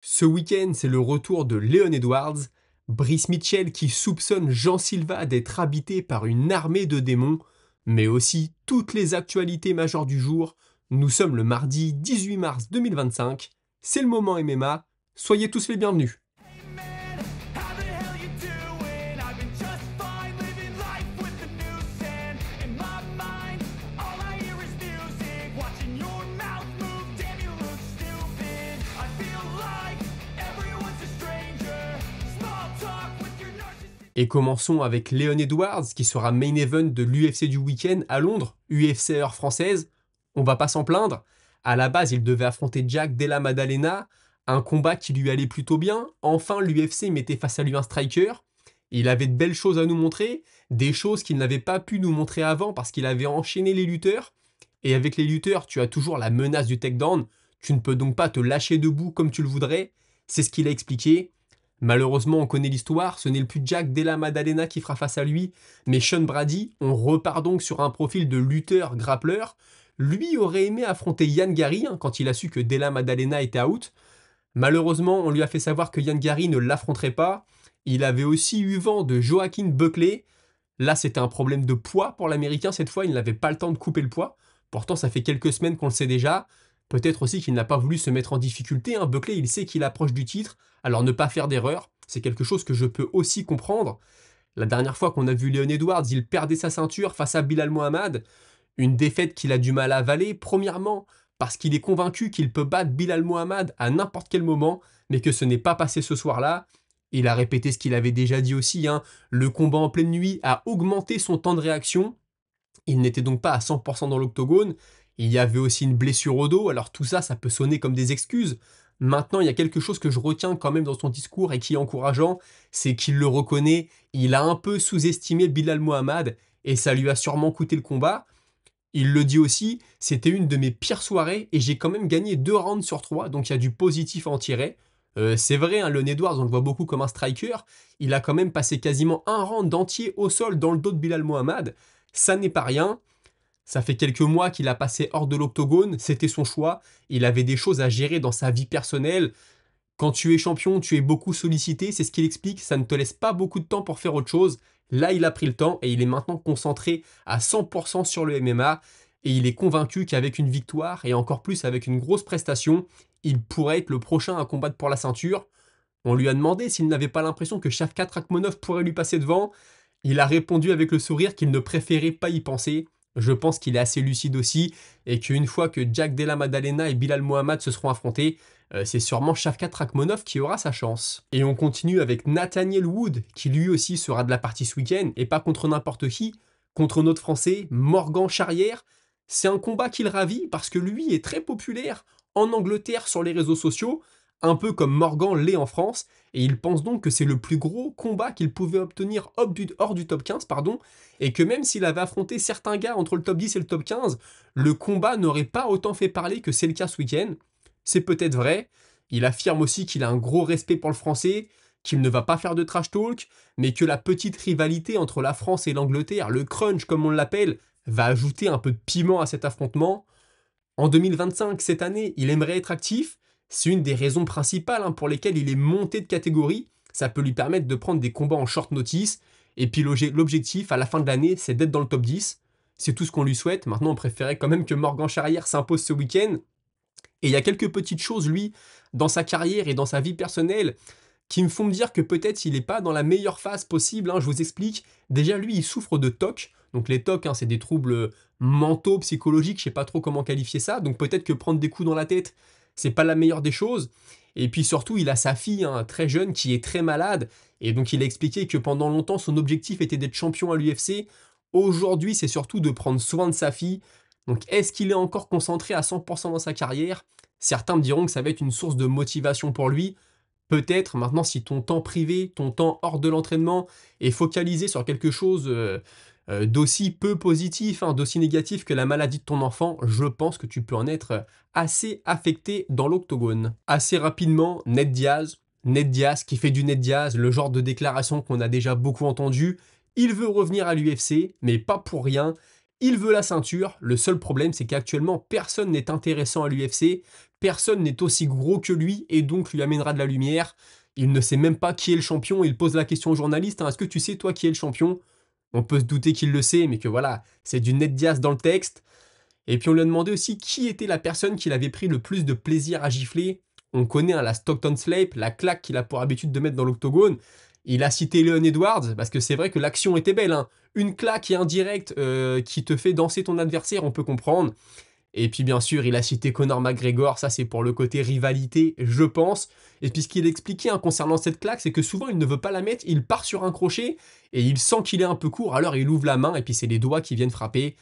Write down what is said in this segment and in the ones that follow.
Ce week-end, c'est le retour de Leon Edwards, Brice Mitchell qui soupçonne Jean Silva d'être habité par une armée de démons, mais aussi toutes les actualités majeures du jour. Nous sommes le mardi 18 mars 2025, c'est le moment MMA, soyez tous les bienvenus. Man, how the hell you doing? I've been just fine living life with the noose and in my mind, all I hear is music. Watching your mouth move, damn you look stupid. I feel like everyone's a stranger. Small talk with your narcissist. Et commençons avec Leon Edwards qui sera main event de l'UFC du week-end à Londres, UFC heure française. On va pas s'en plaindre. À la base, il devait affronter Jack Della Maddalena, un combat qui lui allait plutôt bien. Enfin, l'UFC mettait face à lui un striker. Il avait de belles choses à nous montrer, des choses qu'il n'avait pas pu nous montrer avant parce qu'il avait enchaîné les lutteurs. Et avec les lutteurs, tu as toujours la menace du takedown. Tu ne peux donc pas te lâcher debout comme tu le voudrais. C'est ce qu'il a expliqué. Malheureusement, on connaît l'histoire, ce n'est plus Jack Della Maddalena qui fera face à lui, mais Sean Brady. On repart donc sur un profil de lutteur-grappleur. Lui aurait aimé affronter Ian Gary quand il a su que Della Maddalena était out. Malheureusement, on lui a fait savoir que Ian Gary ne l'affronterait pas. Il avait aussi eu vent de Joaquin Buckley. Là, c'était un problème de poids pour l'Américain cette fois, il n'avait pas le temps de couper le poids. Pourtant, ça fait quelques semaines qu'on le sait déjà. Peut-être aussi qu'il n'a pas voulu se mettre en difficulté. Buckley, il sait qu'il approche du titre, alors ne pas faire d'erreur, c'est quelque chose que je peux aussi comprendre. La dernière fois qu'on a vu Leon Edwards, il perdait sa ceinture face à Bilal Mohamed. Une défaite qu'il a du mal à avaler, premièrement, parce qu'il est convaincu qu'il peut battre Bilal Mohamed à n'importe quel moment, mais que ce n'est pas passé ce soir-là. Il a répété ce qu'il avait déjà dit aussi, le combat en pleine nuit a augmenté son temps de réaction. Il n'était donc pas à 100% dans l'octogone. Il y avait aussi une blessure au dos, alors tout ça, ça peut sonner comme des excuses. Maintenant, il y a quelque chose que je retiens quand même dans son discours et qui est encourageant, c'est qu'il le reconnaît, il a un peu sous-estimé Bilal Mohamed et ça lui a sûrement coûté le combat. Il le dit aussi, c'était une de mes pires soirées et j'ai quand même gagné 2 rounds sur 3, donc il y a du positif à en tirer. C'est vrai, Leon Edwards, on le voit beaucoup comme un striker, il a quand même passé quasiment un round entier au sol dans le dos de Bilal Mohamed. Ça n'est pas rien. Ça fait quelques mois qu'il a passé hors de l'octogone, c'était son choix. Il avait des choses à gérer dans sa vie personnelle. Quand tu es champion, tu es beaucoup sollicité, c'est ce qu'il explique, ça ne te laisse pas beaucoup de temps pour faire autre chose. Là, il a pris le temps et il est maintenant concentré à 100% sur le MMA et il est convaincu qu'avec une victoire et encore plus avec une grosse prestation, il pourrait être le prochain à combattre pour la ceinture. On lui a demandé s'il n'avait pas l'impression que Shavkat Rakhmonov pourrait lui passer devant. Il a répondu avec le sourire qu'il ne préférait pas y penser. Je pense qu'il est assez lucide aussi et qu'une fois que Jack Della Maddalena et Bilal Mohamed se seront affrontés, c'est sûrement Shavkat Rakhmonov qui aura sa chance. Et on continue avec Nathaniel Wood, qui lui aussi sera de la partie ce week-end, et pas contre n'importe qui, contre notre Français, Morgan Charrière. C'est un combat qu'il ravit parce que lui est très populaire en Angleterre sur les réseaux sociaux, un peu comme Morgan l'est en France, et il pense donc que c'est le plus gros combat qu'il pouvait obtenir hors du top 15, pardon, et que même s'il avait affronté certains gars entre le top 10 et le top 15, le combat n'aurait pas autant fait parler que c'est le cas ce week-end. C'est peut-être vrai. Il affirme aussi qu'il a un gros respect pour le français, qu'il ne va pas faire de trash talk, mais que la petite rivalité entre la France et l'Angleterre, le crunch comme on l'appelle, va ajouter un peu de piment à cet affrontement. En 2025, cette année, il aimerait être actif. C'est une des raisons principales pour lesquelles il est monté de catégorie. Ça peut lui permettre de prendre des combats en short notice. Et puis l'objectif à la fin de l'année, c'est d'être dans le top 10. C'est tout ce qu'on lui souhaite. Maintenant, on préférait quand même que Morgan Charrière s'impose ce week-end. Et il y a quelques petites choses, lui, dans sa carrière et dans sa vie personnelle, qui me font me dire que peut-être il n'est pas dans la meilleure phase possible. Je vous explique. Déjà, lui, il souffre de TOC. Donc les TOC, c'est des troubles mentaux, psychologiques, je sais pas trop comment qualifier ça. Donc peut-être que prendre des coups dans la tête, c'est pas la meilleure des choses. Et puis surtout, il a sa fille, très jeune, qui est très malade. Et donc il a expliqué que pendant longtemps, son objectif était d'être champion à l'UFC. Aujourd'hui, c'est surtout de prendre soin de sa fille. Donc est-ce qu'il est encore concentré à 100% dans sa carrière? Certains me diront que ça va être une source de motivation pour lui. Peut-être maintenant, si ton temps privé, ton temps hors de l'entraînement est focalisé sur quelque chose d'aussi peu positif, d'aussi négatif que la maladie de ton enfant, je pense que tu peux en être assez affecté dans l'octogone. Assez rapidement, Ned Diaz qui fait du Ned Diaz, le genre de déclaration qu'on a déjà beaucoup entendu. Il veut revenir à l'UFC, mais pas pour rien. Il veut la ceinture. Le seul problème, c'est qu'actuellement, personne n'est intéressant à l'UFC. personne n'est aussi gros que lui et donc lui amènera de la lumière. Il ne sait même pas qui est le champion, il pose la question au journaliste, hein, est-ce que tu sais toi qui est le champion? On peut se douter qu'il le sait, mais que voilà, c'est du Ned Diaz dans le texte. Et puis on lui a demandé aussi qui était la personne qu'il avait pris le plus de plaisir à gifler. On connaît hein, la Stockton Slape, la claque qu'il a pour habitude de mettre dans l'octogone. Il a cité Leon Edwards, parce que c'est vrai que l'action était belle. Hein. Une claque et un direct qui te fait danser ton adversaire, on peut comprendre. Et puis bien sûr, il a cité Conor McGregor, ça c'est pour le côté rivalité, je pense. Et puis ce qu'il expliquait hein, concernant cette claque, c'est que souvent il ne veut pas la mettre, il part sur un crochet et il sent qu'il est un peu court, alors il ouvre la main et puis c'est les doigts qui viennent frapper.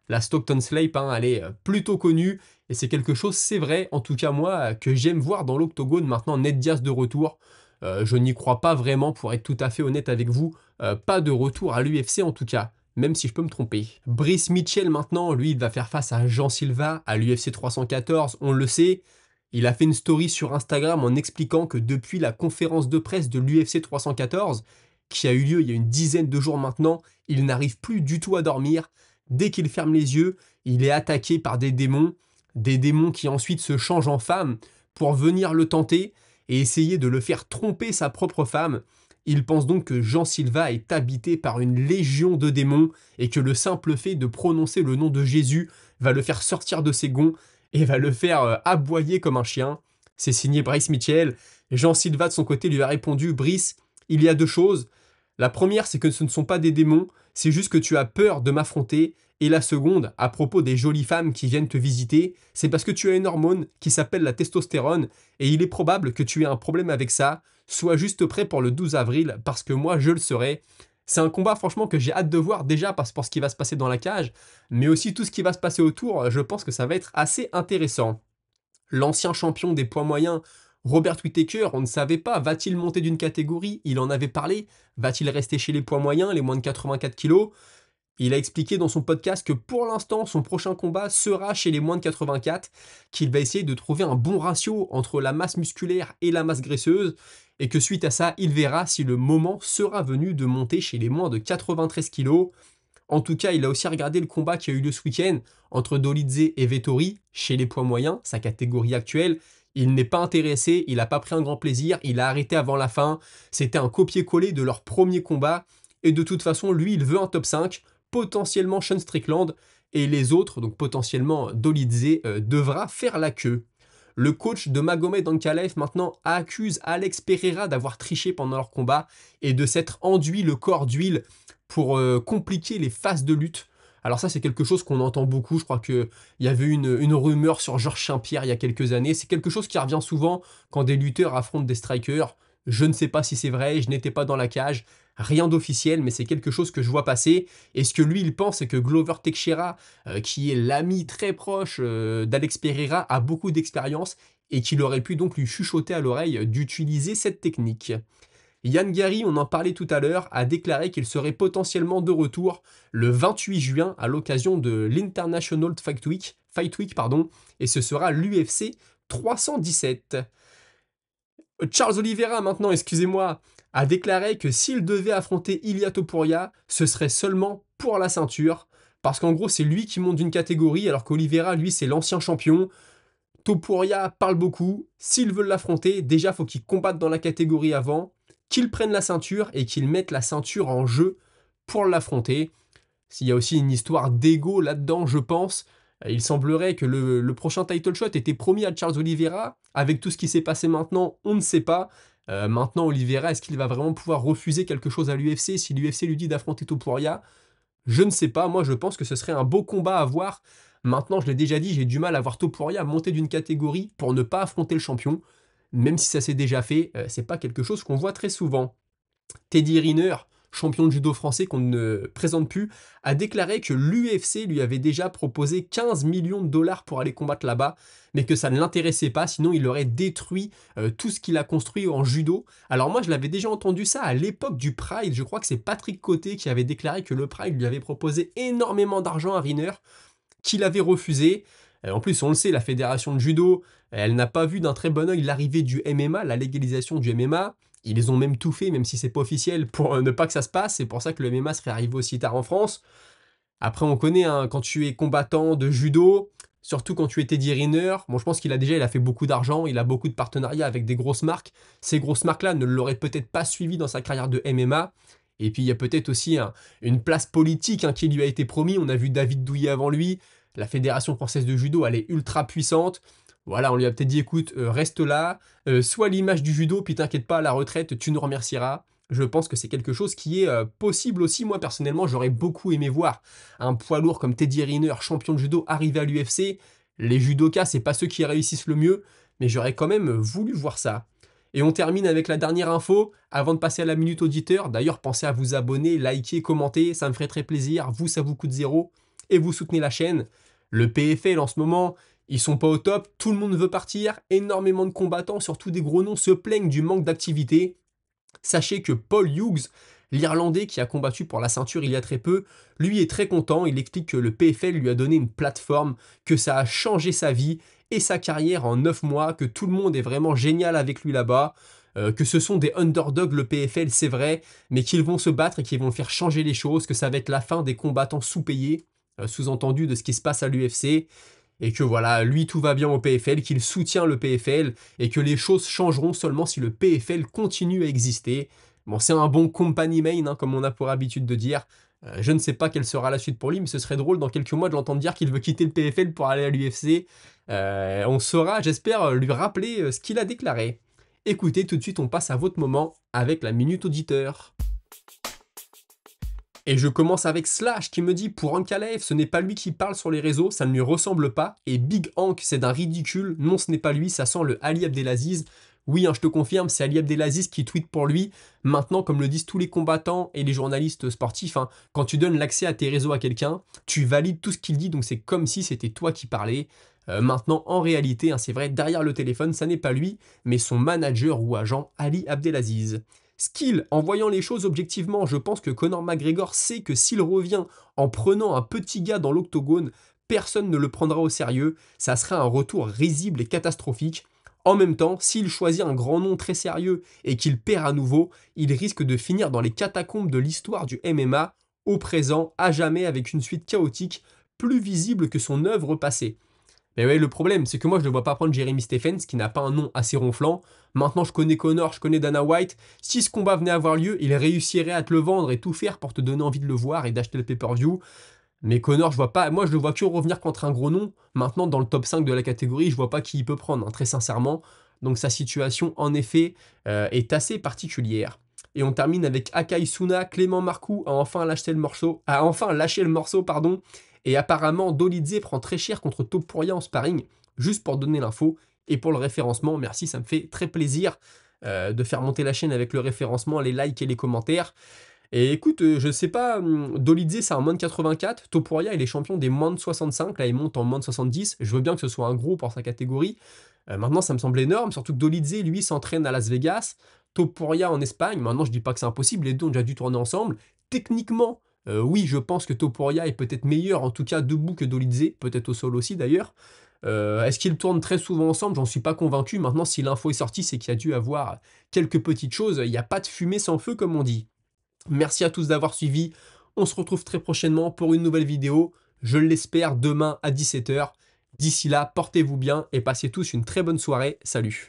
La Stockton Slape, hein, elle est plutôt connue et c'est quelque chose, c'est vrai, en tout cas moi, que j'aime voir dans l'octogone maintenant, Ned Diaz de retour. Je n'y crois pas vraiment, pour être tout à fait honnête avec vous, pas de retour à l'UFC en tout cas. Même si je peux me tromper. Brice Mitchell maintenant, lui, il va faire face à Jean Silva à l'UFC 314, on le sait. Il a fait une story sur Instagram en expliquant que depuis la conférence de presse de l'UFC 314, qui a eu lieu il y a une dizaine de jours maintenant, il n'arrive plus du tout à dormir. Dès qu'il ferme les yeux, il est attaqué par des démons qui ensuite se changent en femmes pour venir le tenter et essayer de le faire tromper sa propre femme. Il pense donc que Jean Silva est habité par une légion de démons et que le simple fait de prononcer le nom de Jésus va le faire sortir de ses gonds et va le faire aboyer comme un chien. C'est signé Brice Mitchell. Jean Silva de son côté lui a répondu: Brice, il y a deux choses. La première, c'est que ce ne sont pas des démons, c'est juste que tu as peur de m'affronter. Et la seconde, à propos des jolies femmes qui viennent te visiter, c'est parce que tu as une hormone qui s'appelle la testostérone et il est probable que tu aies un problème avec ça. Sois juste prêt pour le 12 avril, parce que moi je le serai. C'est un combat franchement que j'ai hâte de voir, déjà pour ce qui va se passer dans la cage, mais aussi tout ce qui va se passer autour, je pense que ça va être assez intéressant. L'ancien champion des poids moyens, Robert Whittaker, on ne savait pas, va-t-il monter d'une catégorie? Il en avait parlé. Va-t-il rester chez les poids moyens, les moins de 84 kilos? Il a expliqué dans son podcast que pour l'instant, son prochain combat sera chez les moins de 84, qu'il va essayer de trouver un bon ratio entre la masse musculaire et la masse graisseuse, et que suite à ça, il verra si le moment sera venu de monter chez les moins de 93 kg. En tout cas, il a aussi regardé le combat qui a eu lieu ce week-end entre Dolidze et Vettori, chez les poids moyens, sa catégorie actuelle. Il n'est pas intéressé, il n'a pas pris un grand plaisir, il a arrêté avant la fin. C'était un copier-coller de leur premier combat, et de toute façon, lui, il veut un top 5, potentiellement Sean Strickland, et les autres, donc potentiellement Dolidze, devra faire la queue. Le coach de Magomed Ankalaev maintenant accuse Alex Pereira d'avoir triché pendant leur combat et de s'être enduit le corps d'huile pour compliquer les phases de lutte. Alors ça c'est quelque chose qu'on entend beaucoup, je crois qu'il y avait une rumeur sur Georges Saint-Pierre il y a quelques années, c'est quelque chose qui revient souvent quand des lutteurs affrontent des strikers. Je ne sais pas si c'est vrai, je n'étais pas dans la cage, rien d'officiel, mais c'est quelque chose que je vois passer. Et ce que lui, il pense, c'est que Glover Teixeira, qui est l'ami très proche d'Alex Pereira, a beaucoup d'expérience et qu'il aurait pu donc lui chuchoter à l'oreille d'utiliser cette technique. Yann Gary, on en parlait tout à l'heure, a déclaré qu'il serait potentiellement de retour le 28 juin à l'occasion de l'International Fight Week, et ce sera l'UFC 317. Charles Oliveira, maintenant, excusez-moi, a déclaré que s'il devait affronter Ilia Topuria, ce serait seulement pour la ceinture, parce qu'en gros, c'est lui qui monte d'une catégorie, alors qu'Oliveira, lui, c'est l'ancien champion. Topuria parle beaucoup, s'ils veulent l'affronter, déjà, faut qu'il combatte dans la catégorie avant, qu'il prenne la ceinture et qu'il mette la ceinture en jeu pour l'affronter. S'il y a aussi une histoire d'ego là-dedans, je pense. Il semblerait que le prochain title shot était promis à Charles Oliveira. Avec tout ce qui s'est passé maintenant, on ne sait pas. Maintenant, Oliveira, est-ce qu'il va vraiment pouvoir refuser quelque chose à l'UFC si l'UFC lui dit d'affronter Topuria? Je ne sais pas. Moi, je pense que ce serait un beau combat à voir. Maintenant, je l'ai déjà dit, j'ai du mal à voir Topuria monter d'une catégorie pour ne pas affronter le champion. Même si ça s'est déjà fait, c'est pas quelque chose qu'on voit très souvent. Teddy Riner, champion de judo français qu'on ne présente plus, a déclaré que l'UFC lui avait déjà proposé 15 millions de dollars pour aller combattre là-bas, mais que ça ne l'intéressait pas, sinon il aurait détruit tout ce qu'il a construit en judo. Alors moi je l'avais déjà entendu ça à l'époque du Pride, je crois que c'est Patrick Côté qui avait déclaré que le Pride lui avait proposé énormément d'argent à Riner, qu'il avait refusé. En plus, on le sait, la fédération de judo, elle n'a pas vu d'un très bon œil l'arrivée du MMA, la légalisation du MMA. Ils ont même tout fait, même si c'est pas officiel, pour ne pas que ça se passe. C'est pour ça que le MMA serait arrivé aussi tard en France. Après, on connaît, hein, quand tu es combattant de judo, Surtout quand tu es Teddy Riner. Bon, je pense il a fait beaucoup d'argent, il a beaucoup de partenariats avec des grosses marques. Ces grosses marques-là ne l'auraient peut-être pas suivi dans sa carrière de MMA. Et puis il y a peut-être aussi une place politique qui lui a été promis. On a vu David Douillet avant lui. La Fédération française de judo, elle est ultra puissante. Voilà, on lui a peut-être dit, écoute, reste là, sois l'image du judo, puis t'inquiète pas, à la retraite, tu nous remercieras. Je pense que c'est quelque chose qui est possible aussi. Moi, personnellement, j'aurais beaucoup aimé voir un poids lourd comme Teddy Riner, champion de judo, arriver à l'UFC. Les judokas, c'est pas ceux qui réussissent le mieux, mais j'aurais quand même voulu voir ça. Et on termine avec la dernière info, avant de passer à la minute auditeur. D'ailleurs, pensez à vous abonner, liker, commenter, ça me ferait très plaisir. Vous, ça vous coûte 0, et vous soutenez la chaîne. Le PFL, en ce moment, ils sont pas au top, tout le monde veut partir, énormément de combattants, surtout des gros noms, se plaignent du manque d'activité. Sachez que Paul Hughes, l'Irlandais qui a combattu pour la ceinture il y a très peu, lui est très content, il explique que le PFL lui a donné une plateforme, que ça a changé sa vie et sa carrière en 9 mois, que tout le monde est vraiment génial avec lui là-bas, que ce sont des underdogs le PFL c'est vrai, mais qu'ils vont se battre et qu'ils vont faire changer les choses, que ça va être la fin des combattants sous-payés, sous-entendu de ce qui se passe à l'UFC, et que voilà, lui tout va bien au PFL, qu'il soutient le PFL, et que les choses changeront seulement si le PFL continue à exister. Bon, c'est un bon company man, hein, comme on a pour habitude de dire. Je ne sais pas quelle sera la suite pour lui, mais ce serait drôle dans quelques mois de l'entendre dire qu'il veut quitter le PFL pour aller à l'UFC. On saura, j'espère, lui rappeler ce qu'il a déclaré. Écoutez, tout de suite, on passe à votre moment avec la minute auditeur. Et je commence avec Slash qui me dit pour Ankalaev, ce n'est pas lui qui parle sur les réseaux, ça ne lui ressemble pas. Et Big Hank, c'est d'un ridicule. Non, ce n'est pas lui, ça sent le Ali Abdelaziz. Oui, hein, je te confirme, c'est Ali Abdelaziz qui tweet pour lui. Maintenant, comme le disent tous les combattants et les journalistes sportifs, hein, quand tu donnes l'accès à tes réseaux à quelqu'un, tu valides tout ce qu'il dit, donc c'est comme si c'était toi qui parlais. Maintenant, en réalité, hein, c'est vrai, derrière le téléphone, ça n'est pas lui, mais son manager ou agent Ali Abdelaziz. Skill, en voyant les choses objectivement, je pense que Conor McGregor sait que s'il revient en prenant un petit gars dans l'octogone, personne ne le prendra au sérieux, ça serait un retour risible et catastrophique. En même temps, s'il choisit un grand nom très sérieux et qu'il perd à nouveau, il risque de finir dans les catacombes de l'histoire du MMA, au présent, à jamais avec une suite chaotique, plus visible que son œuvre passée. Mais ouais, le problème, c'est que moi, je ne vois pas prendre Jeremy Stephens, qui n'a pas un nom assez ronflant. Maintenant, je connais Conor, je connais Dana White. Si ce combat venait à avoir lieu, il réussirait à te le vendre et tout faire pour te donner envie de le voir et d'acheter le pay-per-view. Mais Conor, je vois pas. Moi, je le vois que revenir contre un gros nom. Maintenant, dans le top 5 de la catégorie, je vois pas qui il peut prendre, hein, très sincèrement. Donc, sa situation, en effet, est assez particulière. Et on termine avec Akai Suna, Clément Marcoux a enfin lâché le morceau, pardon. Et apparemment, Dolidze prend très cher contre Topuria en sparring, juste pour donner l'info et pour le référencement. Merci, ça me fait très plaisir de faire monter la chaîne avec le référencement, les likes et les commentaires. Et écoute, je sais pas, Dolidze c'est un moins de 84, Topuria il est champion des moins de 65, là il monte en moins de 70, je veux bien que ce soit un gros pour sa catégorie. Maintenant ça me semble énorme, surtout que Dolidze lui s'entraîne à Las Vegas, Topuria en Espagne, maintenant je dis pas que c'est impossible, les deux ont déjà dû tourner ensemble. Techniquement, oui je pense que Topuria est peut-être meilleur, en tout cas debout que Dolidze, peut-être au sol aussi d'ailleurs. Est-ce qu'ils tournent très souvent ensemble? J'en suis pas convaincu, maintenant si l'info est sortie c'est qu'il y a dû avoir quelques petites choses, il n'y a pas de fumée sans feu comme on dit. Merci à tous d'avoir suivi, on se retrouve très prochainement pour une nouvelle vidéo, je l'espère demain à 17 h. D'ici là, portez-vous bien et passez tous une très bonne soirée, salut.